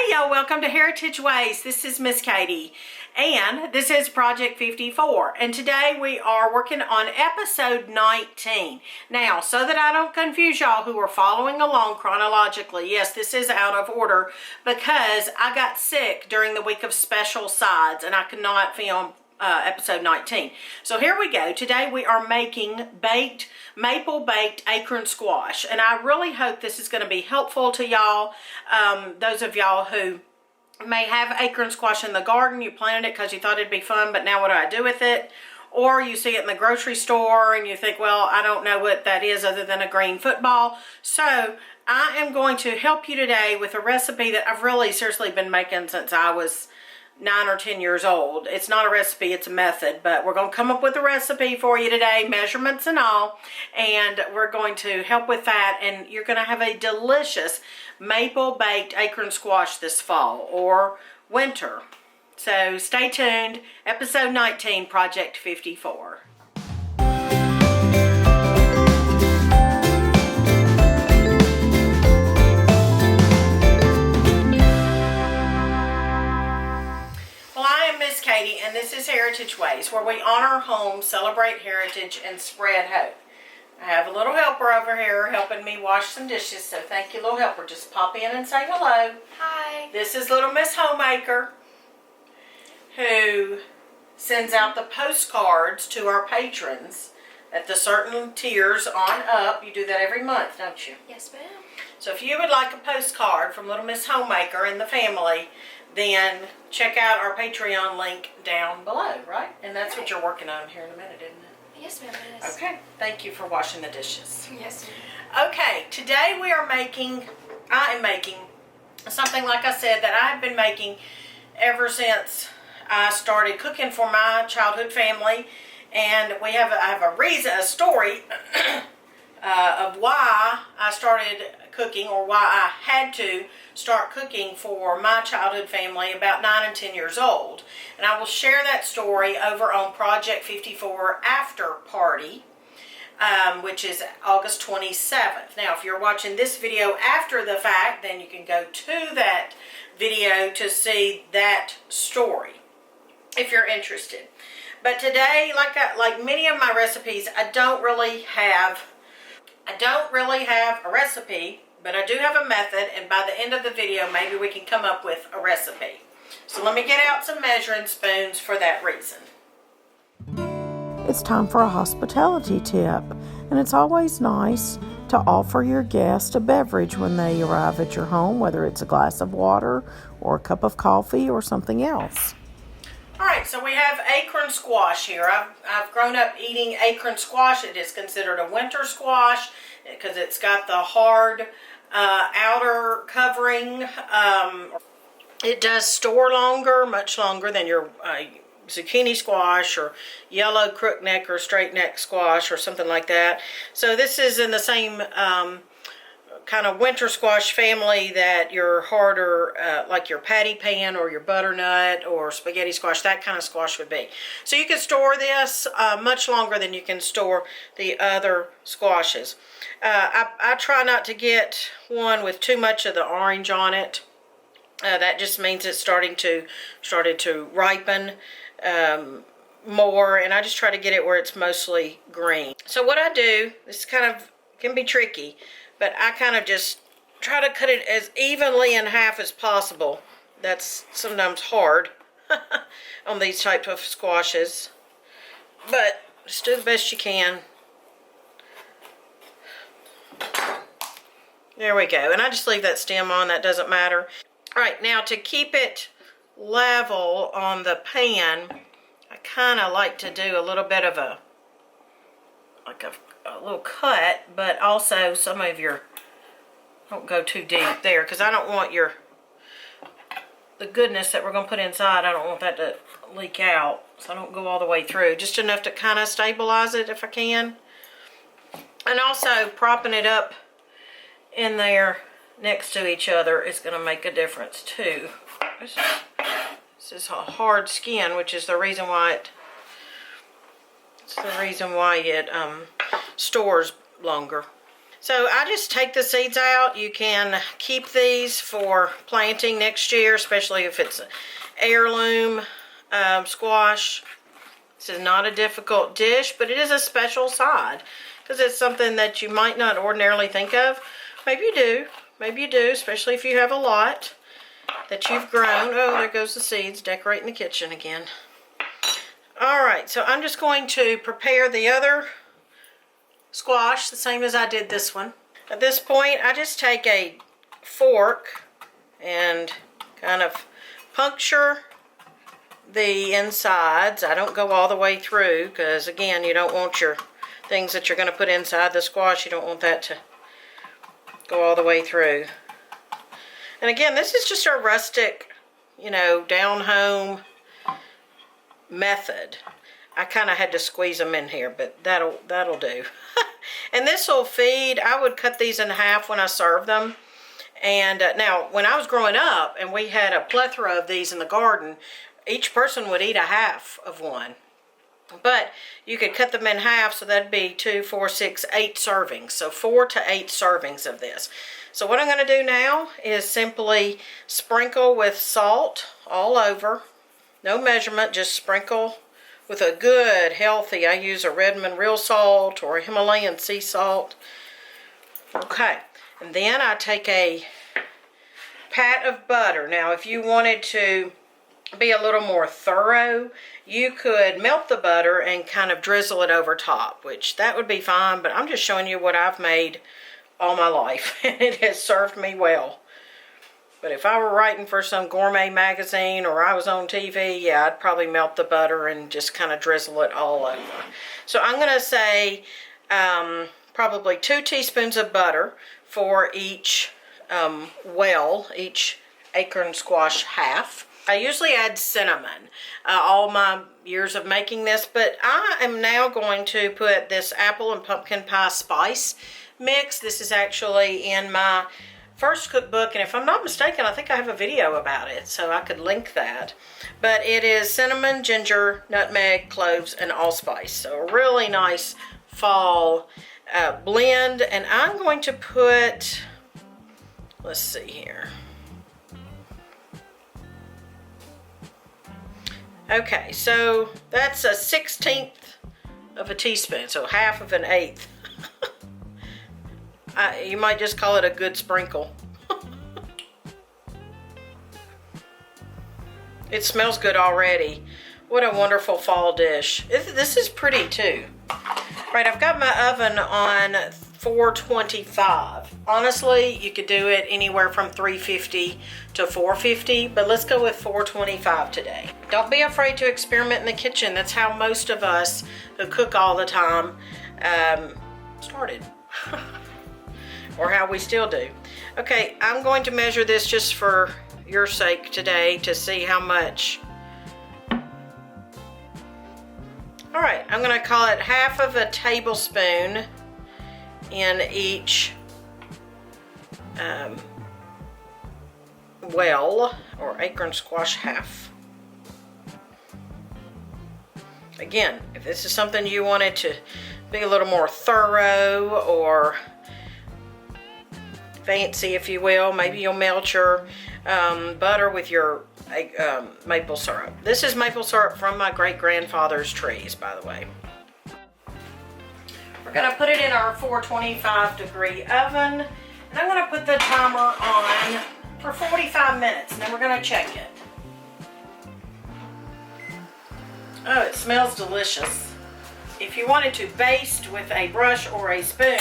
Hey y'all, welcome to Heritage Ways. This is Miss Katie and this is Project 54, and today we are working on episode 19. Now, so that I don't confuse y'all who are following along chronologically, yes, this is out of order because I got sick during the week of special sides and I could not film episode 19. So here we go. Today we are making maple baked acorn squash, and I really hope this is going to be helpful to y'all. Those of y'all who may have acorn squash in the garden, you planted it because you thought it'd be fun, but now what do I do with it? Or you see it in the grocery store and you think, well, I don't know what that is other than a green football. So I am going to help you today with a recipe that I've really seriously been making since I was 9 or 10 years old. It's not a recipe, it's a method, but we're going to come up with a recipe for you today, measurements and all, and we're going to help with that, and you're going to have a delicious maple baked acorn squash this fall or winter. So stay tuned. Episode 19, Project 54. Katie, and this is Heritage Ways, where we honor home, celebrate heritage, and spread hope. I have a little helper over here helping me wash some dishes, so thank you, little helper. Just pop in and say hello. Hi. This is little Miss Homemaker, who sends out the postcards to our patrons at the certain tiers on up. You do that every month, don't you? Yes, ma'am. So if you would like a postcard from little Miss Homemaker and the family, then check out our Patreon link down below, right? And that's what you're working on here in a minute, isn't it? Yes, ma'am, it is. Okay, thank you for washing the dishes. Yes, ma'am. Okay, today I am making something, like I said, that I've been making ever since I started cooking for my childhood family. And I have a story of why I started cooking, or why I had to start cooking for my childhood family about 9 and 10 years old. And I will share that story over on Project 54 After Party, which is August 27th. Now, if you're watching this video after the fact, then you can go to that video to see that story if you're interested. But today, like many of my recipes, I don't really have a recipe, but I do have a method, and by the end of the video, maybe we can come up with a recipe. So let me get out some measuring spoons for that reason. It's time for a hospitality tip, and it's always nice to offer your guests a beverage when they arrive at your home, whether it's a glass of water or a cup of coffee or something else. Alright, so we have acorn squash here. I've grown up eating acorn squash. It is considered a winter squash because it's got the hard outer covering. It does store longer, much longer than your zucchini squash or yellow crookneck or straight neck squash or something like that. So this is in the same kind of winter squash family that your harder, like your patty pan or your butternut or spaghetti squash, that kind of squash would be. So you can store this much longer than you can store the other squashes. I try not to get one with too much of the orange on it. That just means it's started to ripen more, and I just try to get it where it's mostly green. So what I do, this can be tricky, but I kind of just try to cut it as evenly in half as possible. That's sometimes hard on these types of squashes, but just do the best you can. There we go, and I just leave that stem on, that doesn't matter. Alright, now to keep it level on the pan, I kind of like to do a little bit of a little cut, but also some of your, don't go too deep there, because I don't want the goodness that we're going to put inside, I don't want that to leak out, so I don't go all the way through, just enough to kind of stabilize it if I can. And also propping it up in there next to each other is going to make a difference too. This is a hard skin, which is the reason why it stores longer. So I just take the seeds out. You can keep these for planting next year, especially if it's heirloom squash. This is not a difficult dish, but it is a special side because it's something that you might not ordinarily think of. Maybe you do. Maybe you do, especially if you have a lot that you've grown. Oh, there goes the seeds, decorating the kitchen again. All right, so I'm just going to prepare the other squash the same as I did this one. At this point, I just take a fork and kind of puncture the insides. I don't go all the way through because, again, you don't want your things that you're going to put inside the squash, you don't want that to go all the way through. And again, this is just a rustic, you know, down home method. I kind of had to squeeze them in here, but that'll do. And this will feed. I would cut these in half when I serve them. And now, when I was growing up and we had a plethora of these in the garden, each person would eat a half of one. But you could cut them in half, so that'd be 2, 4, 6, 8 servings. So 4 to 8 servings of this. So what I'm going to do now is simply sprinkle with salt all over. No measurement, just sprinkle with a good, healthy, I use a Redmond real salt or a Himalayan sea salt. Okay, and then I take a pat of butter. Now, if you wanted to be a little more thorough, you could melt the butter and kind of drizzle it over top, which that would be fine, but I'm just showing you what I've made all my life, and it has served me well. But if I were writing for some gourmet magazine or I was on TV, yeah, I'd probably melt the butter and just kind of drizzle it all over. So I'm going to say probably 2 teaspoons of butter for each each acorn squash half. I usually add cinnamon all my years of making this, but I am now going to put this apple and pumpkin pie spice mix. This is actually in my first cookbook, and if I'm not mistaken, I think I have a video about it, so I could link that. But it is cinnamon, ginger, nutmeg, cloves, and allspice. So a really nice fall blend. And I'm going to put, let's see here. Okay, so that's 1/16 of a teaspoon, so half of an eighth. You might just call it a good sprinkle. It smells good already. What a wonderful fall dish. This is pretty too. Right, I've got my oven on 425. Honestly, you could do it anywhere from 350 to 450, but let's go with 425 today. Don't be afraid to experiment in the kitchen. That's how most of us who cook all the time started. Or how we still do. Okay, I'm going to measure this just for your sake today to see how much. All right, I'm going to call it half of a tablespoon in each well, or acorn squash half. Again, if this is something you wanted to be a little more thorough or fancy, if you will, maybe you'll melt your butter with your maple syrup. This is maple syrup from my great-grandfather's trees, by the way. We're going to put it in our 425-degree oven, and I'm going to put the timer on for 45 minutes, and then we're going to check it. Oh, it smells delicious. If you wanted to baste with a brush or a spoon,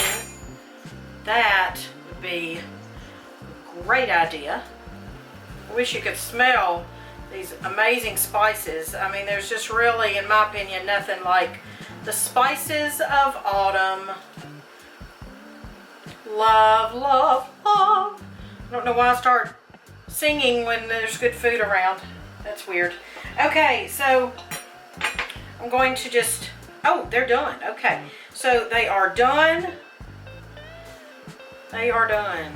that would be a great idea. I wish you could smell these amazing spices. I mean, there's just really, in my opinion, nothing like the spices of autumn. Love, love, love. I don't know why I start singing when there's good food around. That's weird. Okay, so I'm going to just, oh, they're done. Okay, so they are done. They are done.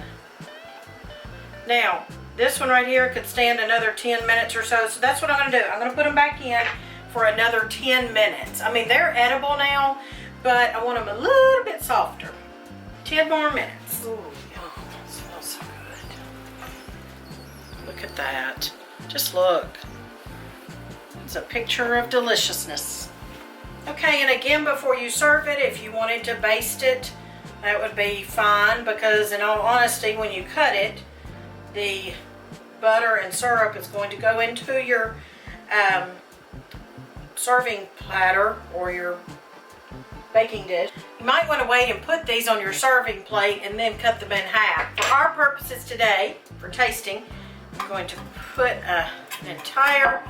Now, this one right here could stand another 10 minutes or so. So that's what I'm going to do. I'm going to put them back in for another 10 minutes. I mean, they're edible now, but I want them a little bit softer. 10 more minutes. Ooh, yum. It smells so good. Look at that. Just look. It's a picture of deliciousness. Okay, and again, before you serve it, if you wanted to baste it, that would be fine, because in all honesty, when you cut it, the butter and syrup is going to go into your serving platter or your baking dish. You might want to wait and put these on your serving plate and then cut them in half. For our purposes today, for tasting, I'm going to put an entire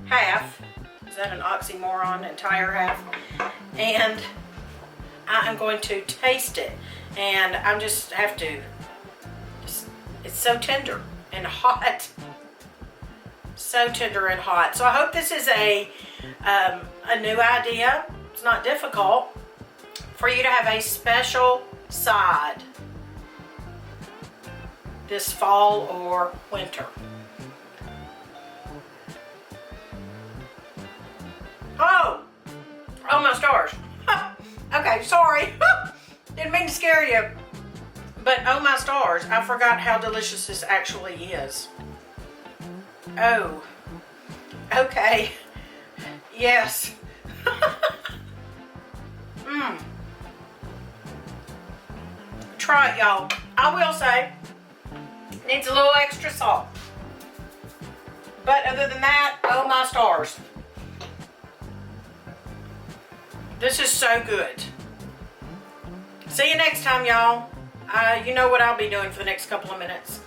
half. Is that an oxymoron? Entire half. And I am going to taste it. And I just have to, it's so tender and hot. So tender and hot. So I hope this is a new idea. It's not difficult for you to have a special side this fall or winter. Oh my stars. Okay, sorry. Didn't mean to scare you. But oh my stars, I forgot how delicious this actually is. Oh, okay. Yes. Try it, y'all. I will say, needs a little extra salt. But other than that, oh my stars. This is so good. See you next time, y'all. You know what I'll be doing for the next couple of minutes.